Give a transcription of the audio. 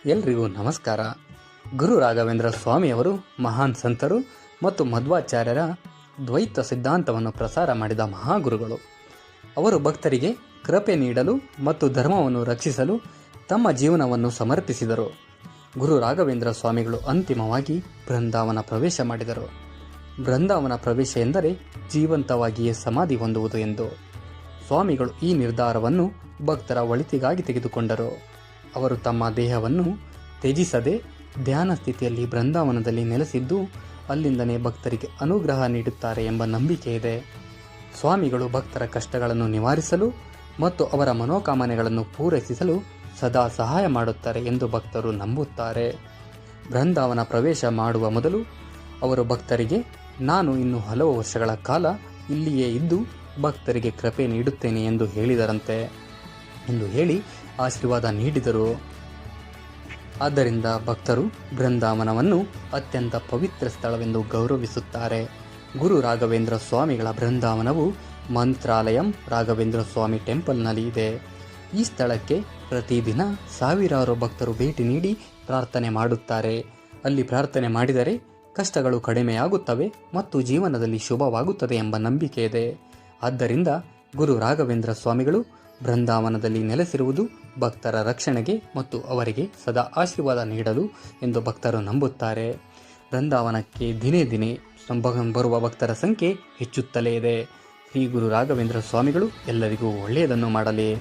ಎಲ್ರಿಗೂ ನಮಸ್ಕಾರ. ಗುರು ರಾಘವೇಂದ್ರ ಸ್ವಾಮಿಯವರು ಮಹಾನ್ ಸಂತರು ಮತ್ತು ಮಧ್ವಾಚಾರ್ಯರ ದ್ವೈತ ಸಿದ್ಧಾಂತವನ್ನು ಪ್ರಸಾರ ಮಾಡಿದ ಮಹಾಗುರುಗಳು. ಅವರು ಭಕ್ತರಿಗೆ ಕೃಪೆ ನೀಡಲು ಮತ್ತು ಧರ್ಮವನ್ನು ರಕ್ಷಿಸಲು ತಮ್ಮ ಜೀವನವನ್ನು ಸಮರ್ಪಿಸಿದರು. ಗುರು ರಾಘವೇಂದ್ರ ಸ್ವಾಮಿಗಳು ಅಂತಿಮವಾಗಿ ಬೃಂದಾವನ ಪ್ರವೇಶ ಮಾಡಿದರು. ಬೃಂದಾವನ ಪ್ರವೇಶ ಎಂದರೆ ಜೀವಂತವಾಗಿಯೇ ಸಮಾಧಿ ಹೊಂದುವುದು ಎಂದು. ಸ್ವಾಮಿಗಳು ಈ ನಿರ್ಧಾರವನ್ನು ಭಕ್ತರ ಒಳಿತಿಗಾಗಿ ತೆಗೆದುಕೊಂಡರು. ಅವರು ತಮ್ಮ ದೇಹವನ್ನು ತ್ಯಜಿಸದೆ ಧ್ಯಾನ ಸ್ಥಿತಿಯಲ್ಲಿ ಬೃಂದಾವನದಲ್ಲಿ ನೆಲೆಸಿದ್ದು ಅಲ್ಲಿಂದನೇ ಭಕ್ತರಿಗೆ ಅನುಗ್ರಹ ನೀಡುತ್ತಾರೆ ಎಂಬ ನಂಬಿಕೆ ಇದೆ. ಸ್ವಾಮಿಗಳು ಭಕ್ತರ ಕಷ್ಟಗಳನ್ನು ನಿವಾರಿಸಲು ಮತ್ತು ಅವರ ಮನೋಕಾಮನೆಗಳನ್ನು ಪೂರೈಸಲು ಸದಾ ಸಹಾಯ ಮಾಡುತ್ತಾರೆ ಎಂದು ಭಕ್ತರು ನಂಬುತ್ತಾರೆ. ಬೃಂದಾವನ ಪ್ರವೇಶ ಮಾಡುವ ಮೊದಲು ಅವರು ಭಕ್ತರಿಗೆ, ನಾನು ಇನ್ನು ಹಲವು ವರ್ಷಗಳ ಕಾಲ ಇಲ್ಲಿಯೇ ಇದ್ದು ಭಕ್ತರಿಗೆ ಕೃಪೆ ನೀಡುತ್ತೇನೆ ಎಂದು ಹೇಳಿದರಂತೆ ಎಂದು ಹೇಳಿ ಆಶೀರ್ವಾದ ನೀಡಿದರು. ಆದ್ದರಿಂದ ಭಕ್ತರು ಬೃಂದಾವನವನ್ನು ಅತ್ಯಂತ ಪವಿತ್ರ ಸ್ಥಳವೆಂದು ಗೌರವಿಸುತ್ತಾರೆ. ಗುರು ರಾಘವೇಂದ್ರ ಸ್ವಾಮಿಗಳ ಬೃಂದಾವನವು ಮಂತ್ರಾಲಯಂ ರಾಘವೇಂದ್ರ ಸ್ವಾಮಿ ಟೆಂಪಲ್ನಲ್ಲಿ ಇದೆ. ಈ ಸ್ಥಳಕ್ಕೆ ಪ್ರತಿದಿನ ಸಾವಿರಾರು ಭಕ್ತರು ಭೇಟಿ ನೀಡಿ ಪ್ರಾರ್ಥನೆ ಮಾಡುತ್ತಾರೆ. ಅಲ್ಲಿ ಪ್ರಾರ್ಥನೆ ಮಾಡಿದರೆ ಕಷ್ಟಗಳು ಕಡಿಮೆಯಾಗುತ್ತವೆ ಮತ್ತು ಜೀವನದಲ್ಲಿ ಶುಭವಾಗುತ್ತದೆ ಎಂಬ ನಂಬಿಕೆ ಇದೆ. ಆದ್ದರಿಂದ ಗುರು ರಾಘವೇಂದ್ರ ಸ್ವಾಮಿಗಳು ಬೃಂದಾವನದಲ್ಲಿ ನೆಲೆಸಿರುವುದು ಭಕ್ತರ ರಕ್ಷಣೆಗೆ ಮತ್ತು ಅವರಿಗೆ ಸದಾ ಆಶೀರ್ವಾದ ನೀಡಲು ಎಂದು ಭಕ್ತರು ನಂಬುತ್ತಾರೆ. ಬೃಂದಾವನಕ್ಕೆ ದಿನೇ ದಿನೇ ಬರುವ ಭಕ್ತರ ಸಂಖ್ಯೆ ಹೆಚ್ಚುತ್ತಲೇ ಇದೆ. ಶ್ರೀ ಗುರು ರಾಘವೇಂದ್ರ ಸ್ವಾಮಿಗಳು ಎಲ್ಲರಿಗೂ ಒಳ್ಳೆಯದನ್ನು ಮಾಡಲಿ.